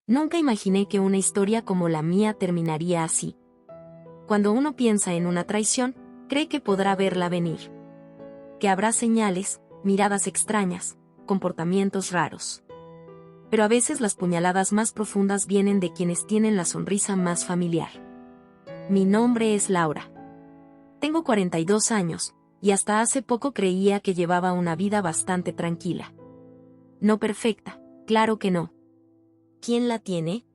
Nunca imaginé que una historia como la mía terminaría así. Cuando uno piensa en una traición, cree que podrá verla venir. Que habrá señales, miradas extrañas, comportamientos raros. Pero a veces las puñaladas más profundas vienen de quienes tienen la sonrisa más familiar. Mi nombre es Laura. Tengo 42 años, y hasta hace poco creía que llevaba una vida bastante tranquila. No perfecta, claro que no. ¿Quién la tiene?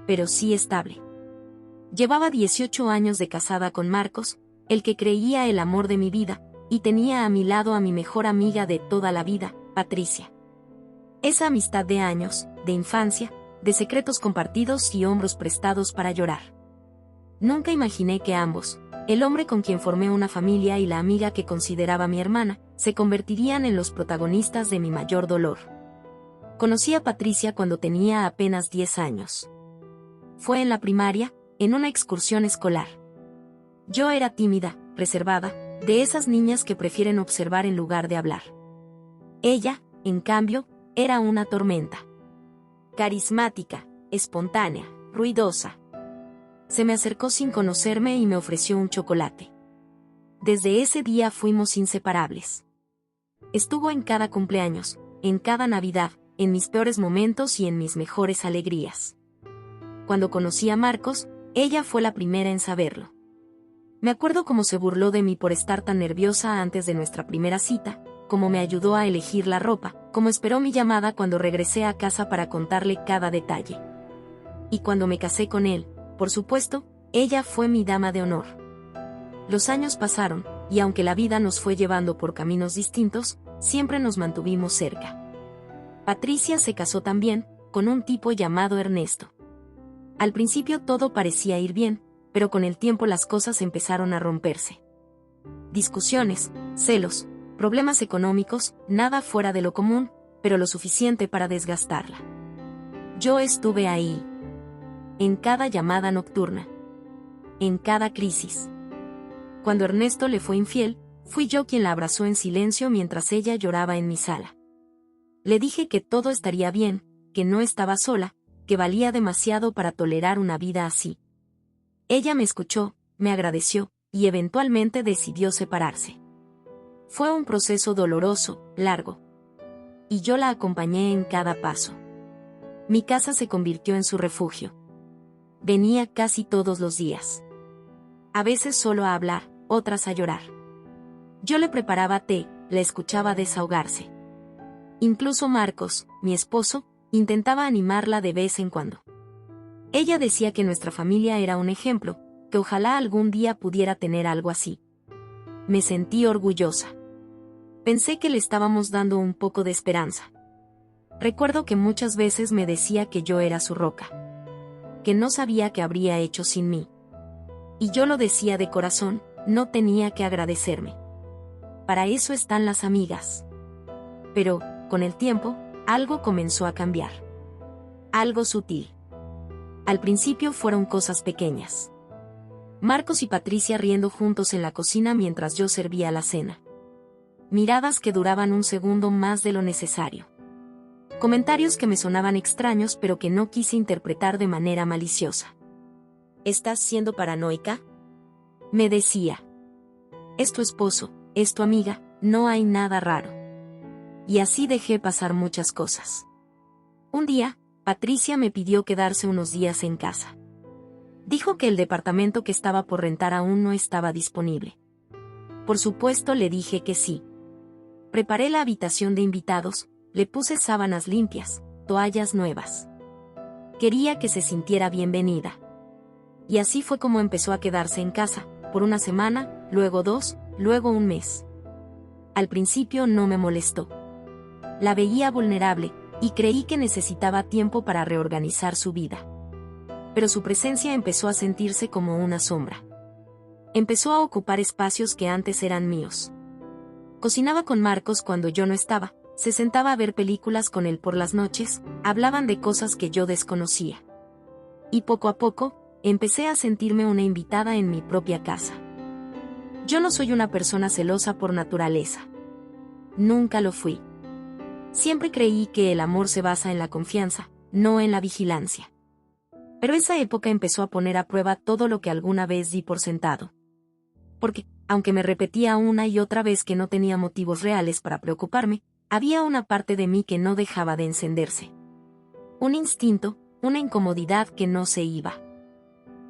Pero sí estable. Llevaba 18 años de casada con Marcos, el que creía el amor de mi vida, y tenía a mi lado a mi mejor amiga de toda la vida, Patricia. Esa amistad de años, de infancia, de secretos compartidos y hombros prestados para llorar. Nunca imaginé que ambos, el hombre con quien formé una familia y la amiga que consideraba mi hermana, se convertirían en los protagonistas de mi mayor dolor. Conocí a Patricia cuando tenía apenas 10 años. Fue en la primaria, en una excursión escolar. Yo era tímida, reservada, de esas niñas que prefieren observar en lugar de hablar. Ella, en cambio, era una tormenta. Carismática, espontánea, ruidosa. Se me acercó sin conocerme y me ofreció un chocolate. Desde ese día fuimos inseparables. Estuvo en cada cumpleaños, en cada Navidad, en mis peores momentos y en mis mejores alegrías. Cuando conocí a Marcos, ella fue la primera en saberlo. Me acuerdo cómo se burló de mí por estar tan nerviosa antes de nuestra primera cita, cómo me ayudó a elegir la ropa, cómo esperó mi llamada cuando regresé a casa para contarle cada detalle. Y cuando me casé con él, por supuesto, ella fue mi dama de honor. Los años pasaron, y aunque la vida nos fue llevando por caminos distintos, siempre nos mantuvimos cerca. Patricia se casó también, con un tipo llamado Ernesto. Al principio todo parecía ir bien, pero con el tiempo las cosas empezaron a romperse. Discusiones, celos, problemas económicos, nada fuera de lo común, pero lo suficiente para desgastarla. Yo estuve ahí. En cada llamada nocturna. En cada crisis. Cuando Ernesto le fue infiel, fui yo quien la abrazó en silencio mientras ella lloraba en mi sala. Le dije que todo estaría bien, que no estaba sola, que valía demasiado para tolerar una vida así. Ella me escuchó, me agradeció, y eventualmente decidió separarse. Fue un proceso doloroso, largo. Y yo la acompañé en cada paso. Mi casa se convirtió en su refugio. Venía casi todos los días. A veces solo a hablar, otras a llorar. Yo le preparaba té, la escuchaba desahogarse. Incluso Marcos, mi esposo, intentaba animarla de vez en cuando. Ella decía que nuestra familia era un ejemplo, que ojalá algún día pudiera tener algo así. Me sentí orgullosa. Pensé que le estábamos dando un poco de esperanza. Recuerdo que muchas veces me decía que yo era su roca. Que no sabía qué habría hecho sin mí. Y yo lo decía de corazón, no tenía que agradecerme. Para eso están las amigas. Pero, con el tiempo, algo comenzó a cambiar. Algo sutil. Al principio fueron cosas pequeñas. Marcos y Patricia riendo juntos en la cocina mientras yo servía la cena. Miradas que duraban un segundo más de lo necesario. Comentarios que me sonaban extraños pero que no quise interpretar de manera maliciosa. ¿Estás siendo paranoica?, me decía. Es tu esposo, es tu amiga, no hay nada raro. Y así dejé pasar muchas cosas. Un día, Patricia me pidió quedarse unos días en casa. Dijo que el departamento que estaba por rentar aún no estaba disponible. Por supuesto le dije que sí. Preparé la habitación de invitados, le puse sábanas limpias, toallas nuevas. Quería que se sintiera bienvenida. Y así fue como empezó a quedarse en casa, por una semana, luego 2, luego un mes. Al principio no me molestó. La veía vulnerable, y creí que necesitaba tiempo para reorganizar su vida. Pero su presencia empezó a sentirse como una sombra. Empezó a ocupar espacios que antes eran míos. Cocinaba con Marcos cuando yo no estaba, se sentaba a ver películas con él por las noches, hablaban de cosas que yo desconocía. Y poco a poco, empecé a sentirme una invitada en mi propia casa. Yo no soy una persona celosa por naturaleza. Nunca lo fui. Siempre creí que el amor se basa en la confianza, no en la vigilancia. Pero esa época empezó a poner a prueba todo lo que alguna vez di por sentado. Porque, aunque me repetía una y otra vez que no tenía motivos reales para preocuparme, había una parte de mí que no dejaba de encenderse. Un instinto, una incomodidad que no se iba.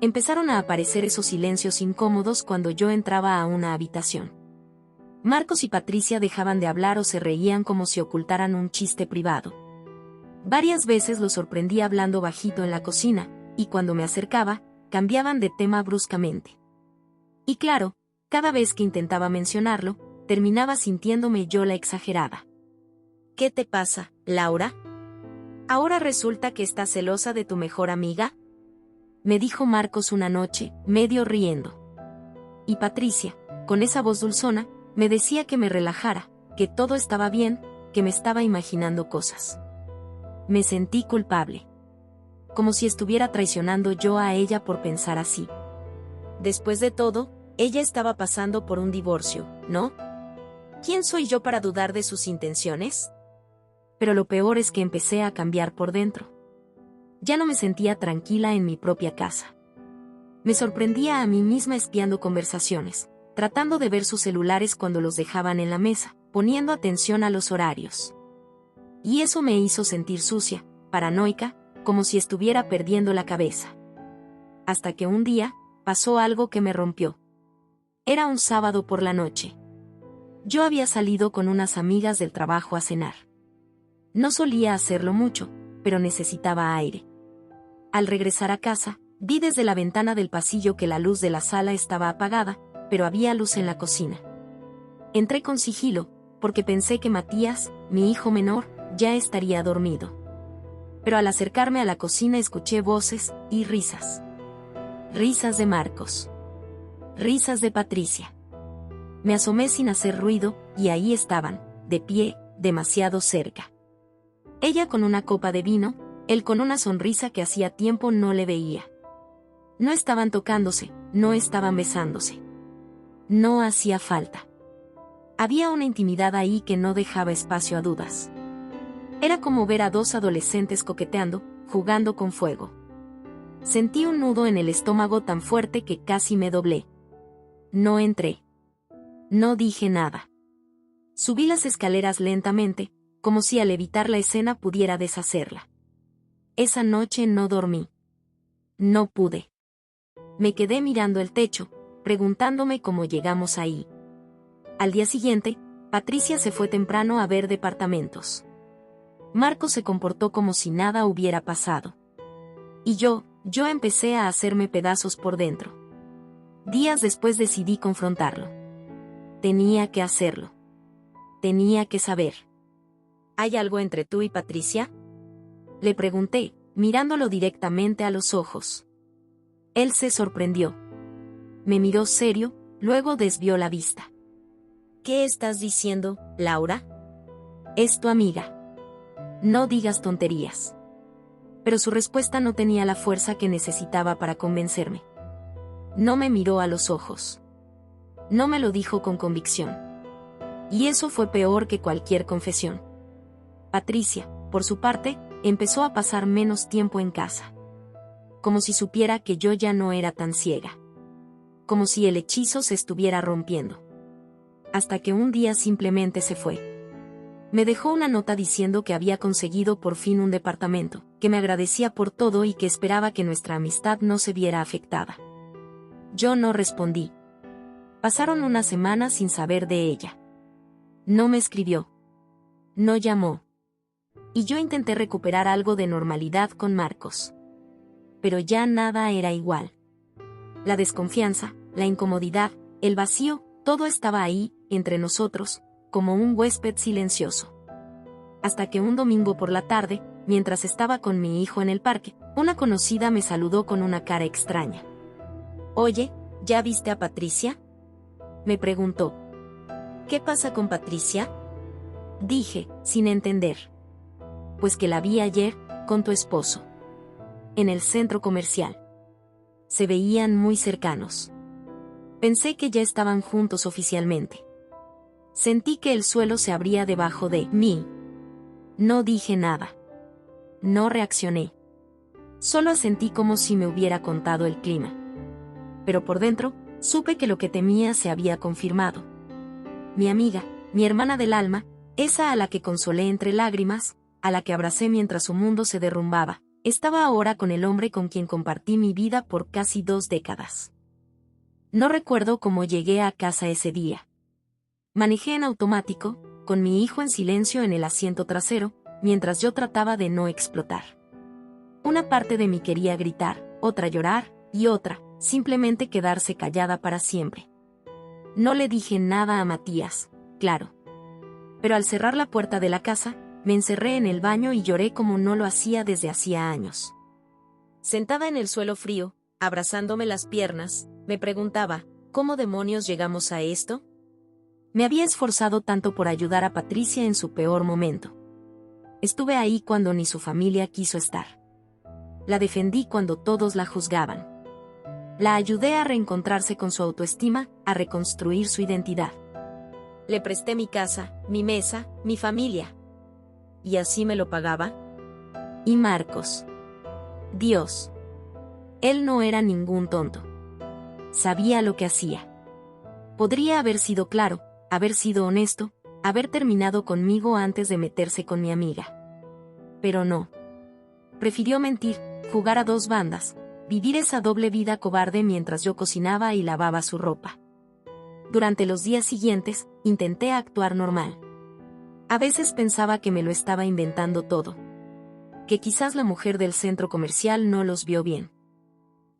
Empezaron a aparecer esos silencios incómodos cuando yo entraba a una habitación. Marcos y Patricia dejaban de hablar o se reían como si ocultaran un chiste privado. Varias veces los sorprendía hablando bajito en la cocina, y cuando me acercaba, cambiaban de tema bruscamente. Y claro, cada vez que intentaba mencionarlo, terminaba sintiéndome yo la exagerada. ¿Qué te pasa, Laura? ¿Ahora resulta que estás celosa de tu mejor amiga? Me dijo Marcos una noche, medio riendo. Y Patricia, con esa voz dulzona, me decía que me relajara, que todo estaba bien, que me estaba imaginando cosas. Me sentí culpable. Como si estuviera traicionando yo a ella por pensar así. Después de todo, ella estaba pasando por un divorcio, ¿no? ¿Quién soy yo para dudar de sus intenciones? Pero lo peor es que empecé a cambiar por dentro. Ya no me sentía tranquila en mi propia casa. Me sorprendía a mí misma espiando conversaciones, tratando de ver sus celulares cuando los dejaban en la mesa, poniendo atención a los horarios. Y eso me hizo sentir sucia, paranoica, como si estuviera perdiendo la cabeza. Hasta que un día, pasó algo que me rompió. Era un sábado por la noche. Yo había salido con unas amigas del trabajo a cenar. No solía hacerlo mucho, pero necesitaba aire. Al regresar a casa, vi desde la ventana del pasillo que la luz de la sala estaba apagada, pero había luz en la cocina. Entré con sigilo, porque pensé que Matías, mi hijo menor, ya estaría dormido. Pero al acercarme a la cocina escuché voces y risas. Risas de Marcos. Risas de Patricia. Me asomé sin hacer ruido, y ahí estaban, de pie, demasiado cerca. Ella con una copa de vino, él con una sonrisa que hacía tiempo no le veía. No estaban tocándose, no estaban besándose. No hacía falta. Había una intimidad ahí que no dejaba espacio a dudas. Era como ver a dos adolescentes coqueteando, jugando con fuego. Sentí un nudo en el estómago tan fuerte que casi me doblé. No entré. No dije nada. Subí las escaleras lentamente, como si al evitar la escena pudiera deshacerla. Esa noche no dormí. No pude. Me quedé mirando el techo, preguntándome cómo llegamos ahí. Al día siguiente, Patricia se fue temprano a ver departamentos. Marco se comportó como si nada hubiera pasado. Y yo empecé a hacerme pedazos por dentro. Días después decidí confrontarlo. Tenía que hacerlo. Tenía que saber. ¿Hay algo entre tú y Patricia? Le pregunté, mirándolo directamente a los ojos. Él se sorprendió. Me miró serio, luego desvió la vista. ¿Qué estás diciendo, Laura? Es tu amiga. No digas tonterías. Pero su respuesta no tenía la fuerza que necesitaba para convencerme. No me miró a los ojos. No me lo dijo con convicción. Y eso fue peor que cualquier confesión. Patricia, por su parte, empezó a pasar menos tiempo en casa. Como si supiera que yo ya no era tan ciega. Como si el hechizo se estuviera rompiendo. Hasta que un día simplemente se fue. Me dejó una nota diciendo que había conseguido por fin un departamento, que me agradecía por todo y que esperaba que nuestra amistad no se viera afectada. Yo no respondí. Pasaron unas semanas sin saber de ella. No me escribió. No llamó. Y yo intenté recuperar algo de normalidad con Marcos. Pero ya nada era igual. La desconfianza, la incomodidad, el vacío, todo estaba ahí, entre nosotros, como un huésped silencioso. Hasta que un domingo por la tarde, mientras estaba con mi hijo en el parque, una conocida me saludó con una cara extraña. «Oye, ¿ya viste a Patricia?», me preguntó. «¿Qué pasa con Patricia?», dije, sin entender. «Pues que la vi ayer, con tu esposo. En el centro comercial. Se veían muy cercanos. Pensé que ya estaban juntos oficialmente. Sentí que el suelo se abría debajo de mí. No dije nada. No reaccioné. Solo asentí como si me hubiera contado el clima. Pero por dentro, supe que lo que temía se había confirmado. Mi amiga, mi hermana del alma, esa a la que consolé entre lágrimas, a la que abracé mientras su mundo se derrumbaba, estaba ahora con el hombre con quien compartí mi vida por casi 2 décadas. No recuerdo cómo llegué a casa ese día. Manejé en automático, con mi hijo en silencio en el asiento trasero, mientras yo trataba de no explotar. Una parte de mí quería gritar, otra llorar, y otra, simplemente quedarse callada para siempre. No le dije nada a Matías, claro. Pero al cerrar la puerta de la casa, me encerré en el baño y lloré como no lo hacía desde hacía años. Sentada en el suelo frío, abrazándome las piernas, me preguntaba, ¿cómo demonios llegamos a esto? Me había esforzado tanto por ayudar a Patricia en su peor momento. Estuve ahí cuando ni su familia quiso estar. La defendí cuando todos la juzgaban. La ayudé a reencontrarse con su autoestima, a reconstruir su identidad. Le presté mi casa, mi mesa, mi familia. ¿Y así me lo pagaba? Y Marcos. Dios. Él no era ningún tonto. Sabía lo que hacía. Podría haber sido claro, haber sido honesto, haber terminado conmigo antes de meterse con mi amiga. Pero no. Prefirió mentir, jugar a 2 bandas, vivir esa doble vida cobarde mientras yo cocinaba y lavaba su ropa. Durante los días siguientes, intenté actuar normal. A veces pensaba que me lo estaba inventando todo. Que quizás la mujer del centro comercial no los vio bien.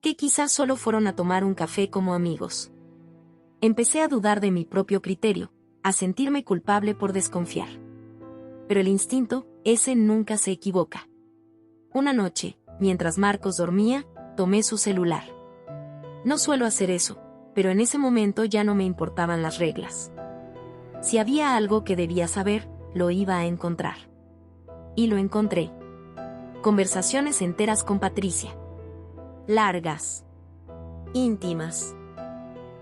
Que quizás solo fueron a tomar un café como amigos. Empecé a dudar de mi propio criterio, a sentirme culpable por desconfiar. Pero el instinto, ese nunca se equivoca. Una noche, mientras Marcos dormía, tomé su celular. No suelo hacer eso, pero en ese momento ya no me importaban las reglas. Si había algo que debía saber, lo iba a encontrar. Y lo encontré. Conversaciones enteras con Patricia. Largas. Íntimas.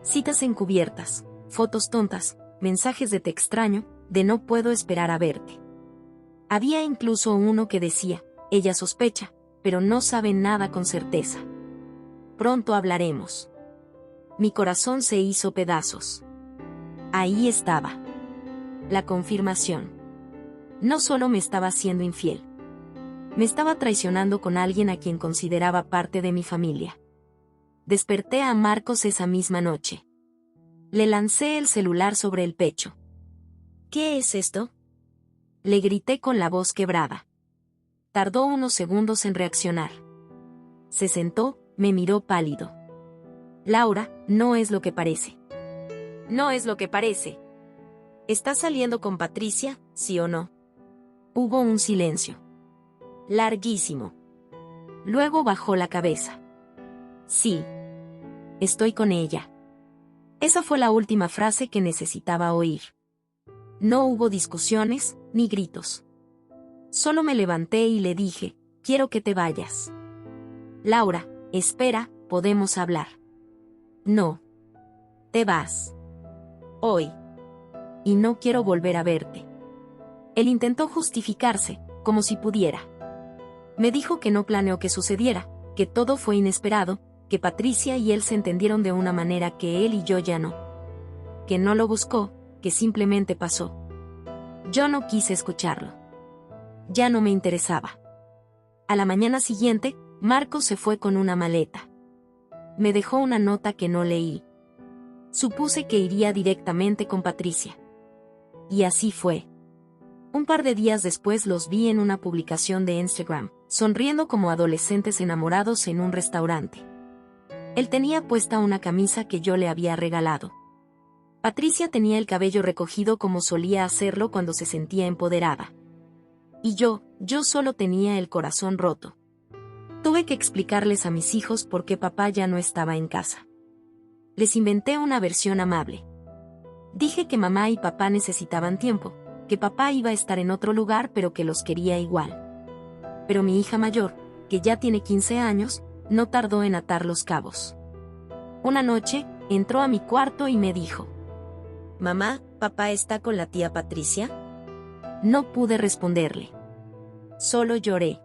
Citas encubiertas, fotos tontas, mensajes de te extraño, de no puedo esperar a verte. Había incluso uno que decía, ella sospecha, pero no sabe nada con certeza. Pronto hablaremos. Mi corazón se hizo pedazos. Ahí estaba. La confirmación. No solo me estaba siendo infiel. Me estaba traicionando con alguien a quien consideraba parte de mi familia. Desperté a Marcos esa misma noche. Le lancé el celular sobre el pecho. ¿Qué es esto? Le grité con la voz quebrada. Tardó unos segundos en reaccionar. Se sentó, me miró pálido. Laura, no es lo que parece. No es lo que parece. ¿Estás saliendo con Patricia, sí o no? Hubo un silencio. Larguísimo. Luego bajó la cabeza. Sí. Estoy con ella. Esa fue la última frase que necesitaba oír. No hubo discusiones, ni gritos. Solo me levanté y le dije, quiero que te vayas. Laura, espera, podemos hablar. No. Te vas. Hoy. Y no quiero volver a verte. Él intentó justificarse, como si pudiera. Me dijo que no planeó que sucediera, que todo fue inesperado, que Patricia y él se entendieron de una manera que él y yo ya no. Que no lo buscó, que simplemente pasó. Yo no quise escucharlo. Ya no me interesaba. A la mañana siguiente, Marcos se fue con una maleta. Me dejó una nota que no leí. Supuse que iría directamente con Patricia. Y así fue. Un par de días después los vi en una publicación de Instagram, sonriendo como adolescentes enamorados en un restaurante. Él tenía puesta una camisa que yo le había regalado. Patricia tenía el cabello recogido como solía hacerlo cuando se sentía empoderada. Y yo solo tenía el corazón roto. Tuve que explicarles a mis hijos por qué papá ya no estaba en casa. Les inventé una versión amable. Dije que mamá y papá necesitaban tiempo, que papá iba a estar en otro lugar pero que los quería igual. Pero mi hija mayor, que ya tiene 15 años, no tardó en atar los cabos. Una noche, entró a mi cuarto y me dijo: «Mamá, ¿papá está con la tía Patricia?». No pude responderle. Solo lloré.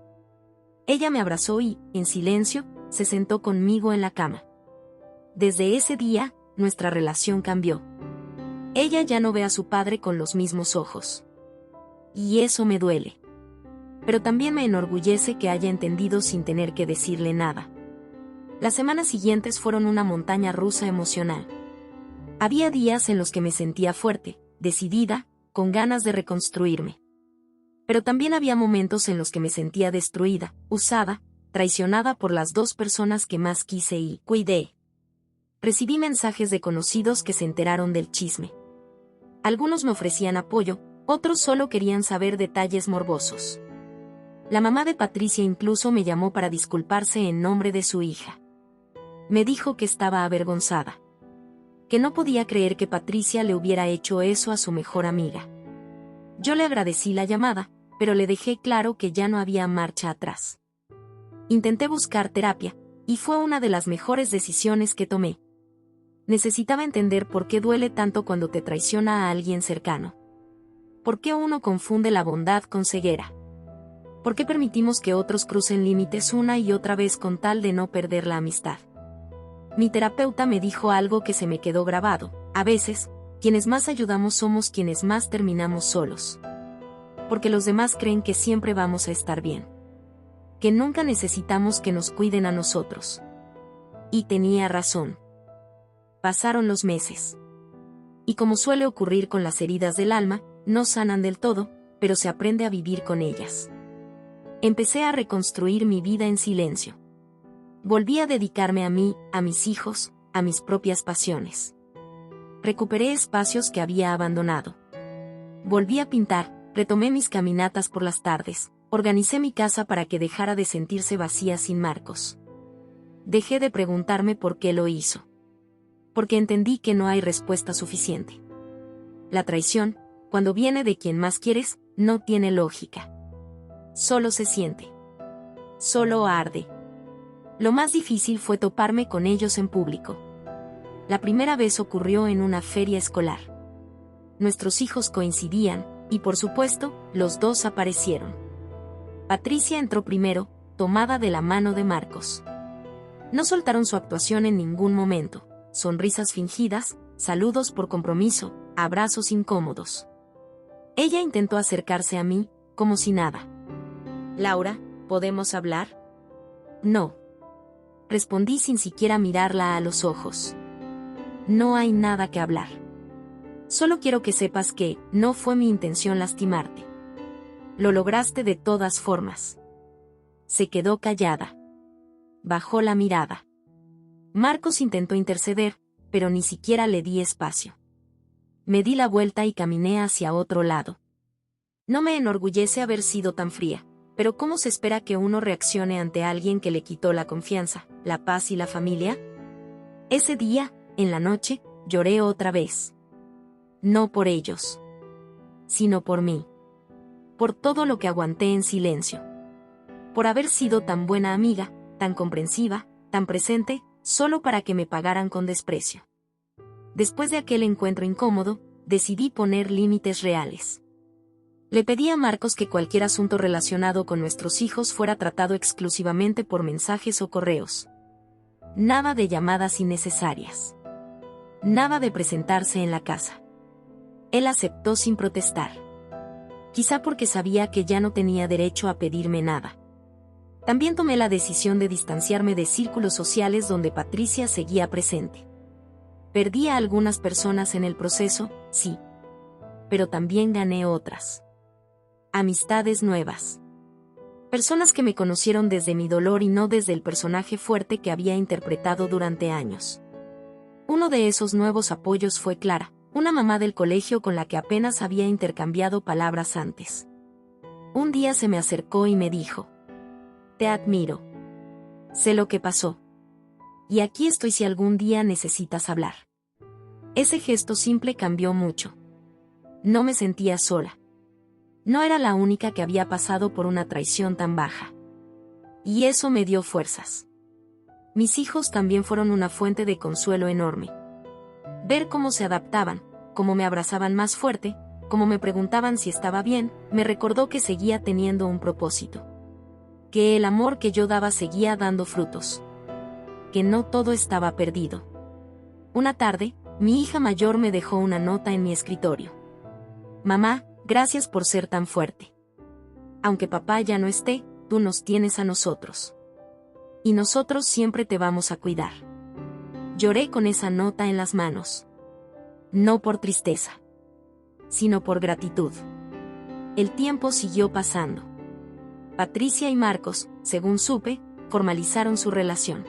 Ella me abrazó y, en silencio, se sentó conmigo en la cama. Desde ese día, nuestra relación cambió. Ella ya no ve a su padre con los mismos ojos. Y eso me duele. Pero también me enorgullece que haya entendido sin tener que decirle nada. Las semanas siguientes fueron una montaña rusa emocional. Había días en los que me sentía fuerte, decidida, con ganas de reconstruirme. Pero también había momentos en los que me sentía destruida, usada, traicionada por las dos personas que más quise y cuidé. Recibí mensajes de conocidos que se enteraron del chisme. Algunos me ofrecían apoyo, otros solo querían saber detalles morbosos. La mamá de Patricia incluso me llamó para disculparse en nombre de su hija. Me dijo que estaba avergonzada. Que no podía creer que Patricia le hubiera hecho eso a su mejor amiga. Yo le agradecí la llamada, pero le dejé claro que ya no había marcha atrás. Intenté buscar terapia, y fue una de las mejores decisiones que tomé. Necesitaba entender por qué duele tanto cuando te traiciona a alguien cercano. ¿Por qué uno confunde la bondad con ceguera? ¿Por qué permitimos que otros crucen límites una y otra vez con tal de no perder la amistad? Mi terapeuta me dijo algo que se me quedó grabado: a veces, quienes más ayudamos somos quienes más terminamos solos. Porque los demás creen que siempre vamos a estar bien. Que nunca necesitamos que nos cuiden a nosotros. Y tenía razón. Pasaron los meses. Y como suele ocurrir con las heridas del alma, no sanan del todo, pero se aprende a vivir con ellas. Empecé a reconstruir mi vida en silencio. Volví a dedicarme a mí, a mis hijos, a mis propias pasiones. Recuperé espacios que había abandonado. Volví a pintar, retomé mis caminatas por las tardes, organicé mi casa para que dejara de sentirse vacía sin Marcos. Dejé de preguntarme por qué lo hizo. Porque entendí que no hay respuesta suficiente. La traición, cuando viene de quien más quieres, no tiene lógica. Solo se siente. Solo arde. Lo más difícil fue toparme con ellos en público. La primera vez ocurrió en una feria escolar. Nuestros hijos coincidían, y por supuesto, los dos aparecieron. Patricia entró primero, tomada de la mano de Marcos. No soltaron su actuación en ningún momento. Sonrisas fingidas, saludos por compromiso, abrazos incómodos. Ella intentó acercarse a mí, como si nada. «Laura, ¿podemos hablar?» «No». Respondí sin siquiera mirarla a los ojos. «No hay nada que hablar. Solo quiero que sepas que no fue mi intención lastimarte. Lo lograste de todas formas». Se quedó callada. Bajó la mirada. Marcos intentó interceder, pero ni siquiera le di espacio. Me di la vuelta y caminé hacia otro lado. No me enorgullece haber sido tan fría, pero ¿cómo se espera que uno reaccione ante alguien que le quitó la confianza, la paz y la familia? Ese día, en la noche, lloré otra vez. No por ellos, sino por mí. Por todo lo que aguanté en silencio. Por haber sido tan buena amiga, tan comprensiva, tan presente, solo para que me pagaran con desprecio. Después de aquel encuentro incómodo, decidí poner límites reales. Le pedí a Marcos que cualquier asunto relacionado con nuestros hijos fuera tratado exclusivamente por mensajes o correos. Nada de llamadas innecesarias. Nada de presentarse en la casa. Él aceptó sin protestar. Quizá porque sabía que ya no tenía derecho a pedirme nada. También tomé la decisión de distanciarme de círculos sociales donde Patricia seguía presente. Perdí a algunas personas en el proceso, sí. Pero también gané otras. Amistades nuevas. Personas que me conocieron desde mi dolor y no desde el personaje fuerte que había interpretado durante años. Uno de esos nuevos apoyos fue Clara, una mamá del colegio con la que apenas había intercambiado palabras antes. Un día se me acercó y me dijo: «Te admiro. Sé lo que pasó. Y aquí estoy si algún día necesitas hablar». Ese gesto simple cambió mucho. No me sentía sola. No era la única que había pasado por una traición tan baja. Y eso me dio fuerzas. Mis hijos también fueron una fuente de consuelo enorme. Ver cómo se adaptaban, cómo me abrazaban más fuerte, cómo me preguntaban si estaba bien, me recordó que seguía teniendo un propósito. que el amor que yo daba seguía dando frutos, que no todo estaba perdido. Una tarde, mi hija mayor me dejó una nota en mi escritorio. Mamá, gracias por ser tan fuerte. Aunque papá ya no esté, tú nos tienes a nosotros. Y nosotros siempre te vamos a cuidar. Lloré con esa nota en las manos. No por tristeza, sino por gratitud. El tiempo siguió pasando. Patricia y Marcos, según supe, formalizaron su relación.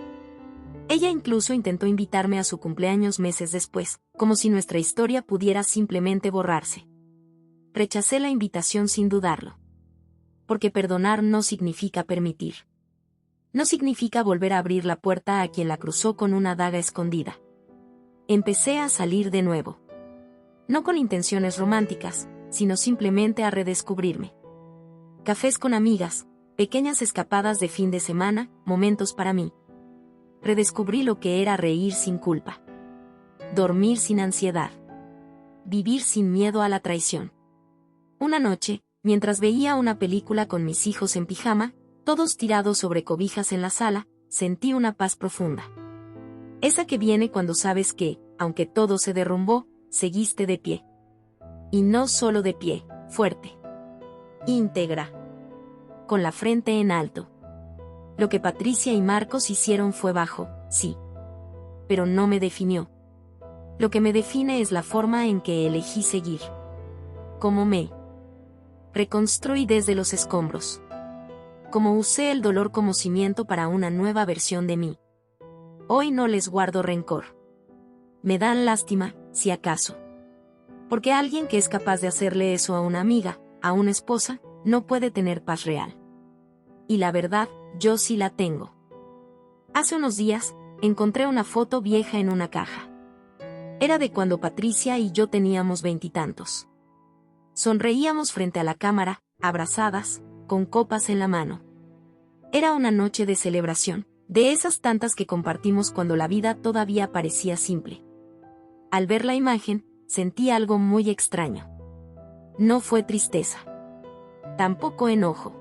Ella incluso intentó invitarme a su cumpleaños meses después, como si nuestra historia pudiera simplemente borrarse. Rechacé la invitación sin dudarlo. Porque perdonar no significa permitir. No significa volver a abrir la puerta a quien la cruzó con una daga escondida. Empecé a salir de nuevo. No con intenciones románticas, sino simplemente a redescubrirme. Cafés con amigas, pequeñas escapadas de fin de semana, momentos para mí. Redescubrí lo que era reír sin culpa. Dormir sin ansiedad. Vivir sin miedo a la traición. Una noche, mientras veía una película con mis hijos en pijama, todos tirados sobre cobijas en la sala, sentí una paz profunda. Esa que viene cuando sabes que, aunque todo se derrumbó, seguiste de pie. Y no solo de pie, fuerte. Íntegra. Con la frente en alto. Lo que Patricia y Marcos hicieron fue bajo, sí. Pero no me definió. Lo que me define es la forma en que elegí seguir. Cómo me reconstruí desde los escombros. Cómo usé el dolor como cimiento para una nueva versión de mí. Hoy no les guardo rencor. Me dan lástima, si acaso. Porque alguien que es capaz de hacerle eso a una amiga, a una esposa, no puede tener paz real. Y la verdad, yo sí la tengo. Hace unos días, encontré una foto vieja en una caja. Era de cuando Patricia y yo teníamos 20 y tantos. Sonreíamos frente a la cámara, abrazadas, con copas en la mano. Era una noche de celebración, de esas tantas que compartimos cuando la vida todavía parecía simple. Al ver la imagen, sentí algo muy extraño. No fue tristeza. Tampoco enojo.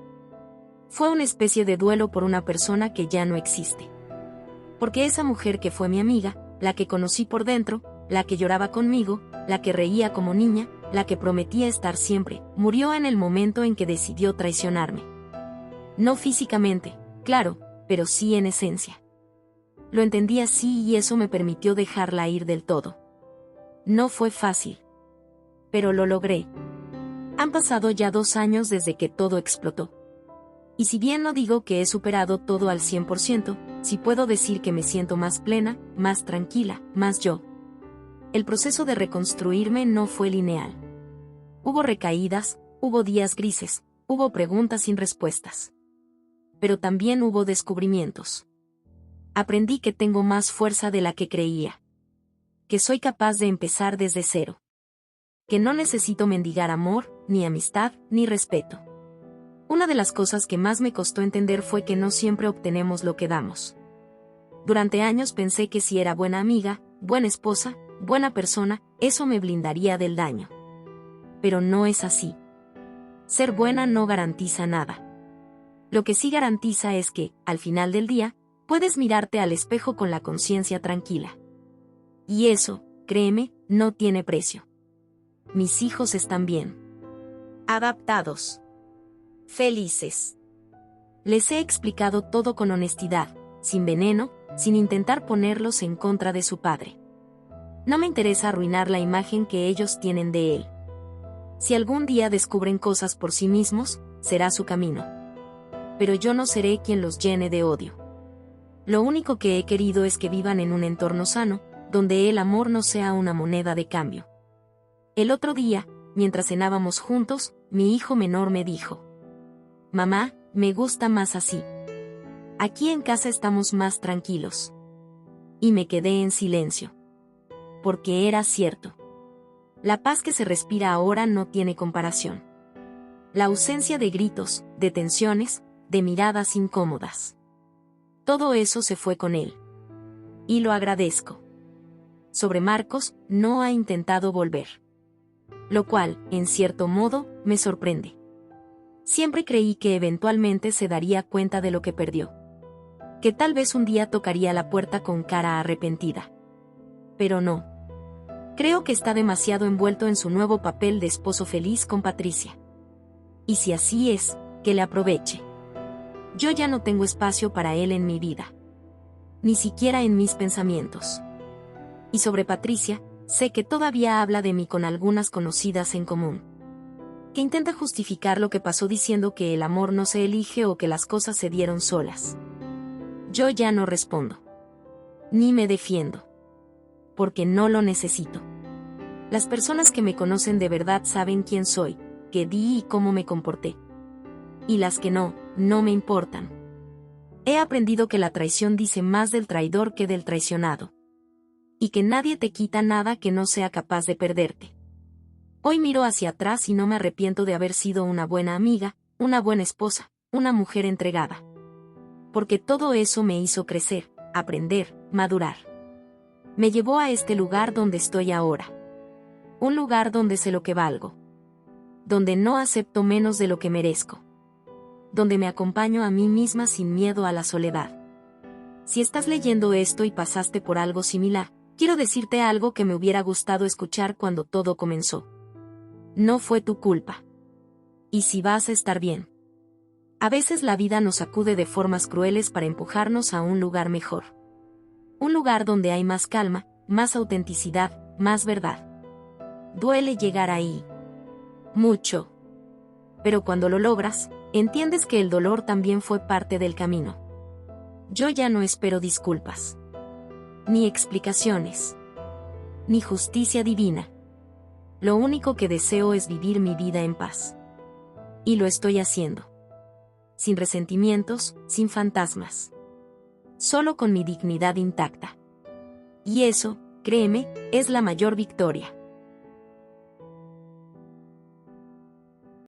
Fue una especie de duelo por una persona que ya no existe. Porque esa mujer que fue mi amiga, la que conocí por dentro, la que lloraba conmigo, la que reía como niña, la que prometía estar siempre, murió en el momento en que decidió traicionarme. No físicamente, claro, pero sí en esencia. Lo entendí así y eso me permitió dejarla ir del todo. No fue fácil. Pero lo logré. Han pasado ya 2 años desde que todo explotó. Y si bien no digo que he superado todo al 100%, sí puedo decir que me siento más plena, más tranquila, más yo. El proceso de reconstruirme no fue lineal. Hubo recaídas, hubo días grises, hubo preguntas sin respuestas. Pero también hubo descubrimientos. Aprendí que tengo más fuerza de la que creía. Que soy capaz de empezar desde cero. Que no necesito mendigar amor, ni amistad, ni respeto. Una de las cosas que más me costó entender fue que no siempre obtenemos lo que damos. Durante años pensé que si era buena amiga, buena esposa, buena persona, eso me blindaría del daño. Pero no es así. Ser buena no garantiza nada. Lo que sí garantiza es que, al final del día, puedes mirarte al espejo con la conciencia tranquila. Y eso, créeme, no tiene precio. Mis hijos están bien. Adaptados. Felices. Les he explicado todo con honestidad, sin veneno, sin intentar ponerlos en contra de su padre. No me interesa arruinar la imagen que ellos tienen de él. Si algún día descubren cosas por sí mismos, será su camino. Pero yo no seré quien los llene de odio. Lo único que he querido es que vivan en un entorno sano, donde el amor no sea una moneda de cambio. El otro día, mientras cenábamos juntos, mi hijo menor me dijo: «Mamá, me gusta más así. Aquí en casa estamos más tranquilos». Y me quedé en silencio. Porque era cierto. La paz que se respira ahora no tiene comparación. La ausencia de gritos, de tensiones, de miradas incómodas. Todo eso se fue con él. Y lo agradezco. Sobre Marcos, no ha intentado volver. Lo cual, en cierto modo, me sorprende. Siempre creí que eventualmente se daría cuenta de lo que perdió. Que tal vez un día tocaría la puerta con cara arrepentida. Pero no. Creo que está demasiado envuelto en su nuevo papel de esposo feliz con Patricia. Y si así es, que le aproveche. Yo ya no tengo espacio para él en mi vida. Ni siquiera en mis pensamientos. Y sobre Patricia, sé que todavía habla de mí con algunas conocidas en común. Que intenta justificar lo que pasó diciendo que el amor no se elige o que las cosas se dieron solas. Yo ya no respondo. Ni me defiendo. Porque no lo necesito. Las personas que me conocen de verdad saben quién soy, qué di y cómo me comporté. Y las que no, no me importan. He aprendido que la traición dice más del traidor que del traicionado. Y que nadie te quita nada que no sea capaz de perderte. Hoy miro hacia atrás y no me arrepiento de haber sido una buena amiga, una buena esposa, una mujer entregada. Porque todo eso me hizo crecer, aprender, madurar. Me llevó a este lugar donde estoy ahora. Un lugar donde sé lo que valgo. Donde no acepto menos de lo que merezco. Donde me acompaño a mí misma sin miedo a la soledad. Si estás leyendo esto y pasaste por algo similar, quiero decirte algo que me hubiera gustado escuchar cuando todo comenzó. No fue tu culpa. Y si vas a estar bien. A veces la vida nos sacude de formas crueles para empujarnos a un lugar mejor. Un lugar donde hay más calma, más autenticidad, más verdad. Duele llegar ahí. Mucho. Pero cuando lo logras, entiendes que el dolor también fue parte del camino. Yo ya no espero disculpas. Ni explicaciones. Ni justicia divina. Lo único que deseo es vivir mi vida en paz. Y lo estoy haciendo. Sin resentimientos, sin fantasmas. Solo con mi dignidad intacta. Y eso, créeme, es la mayor victoria.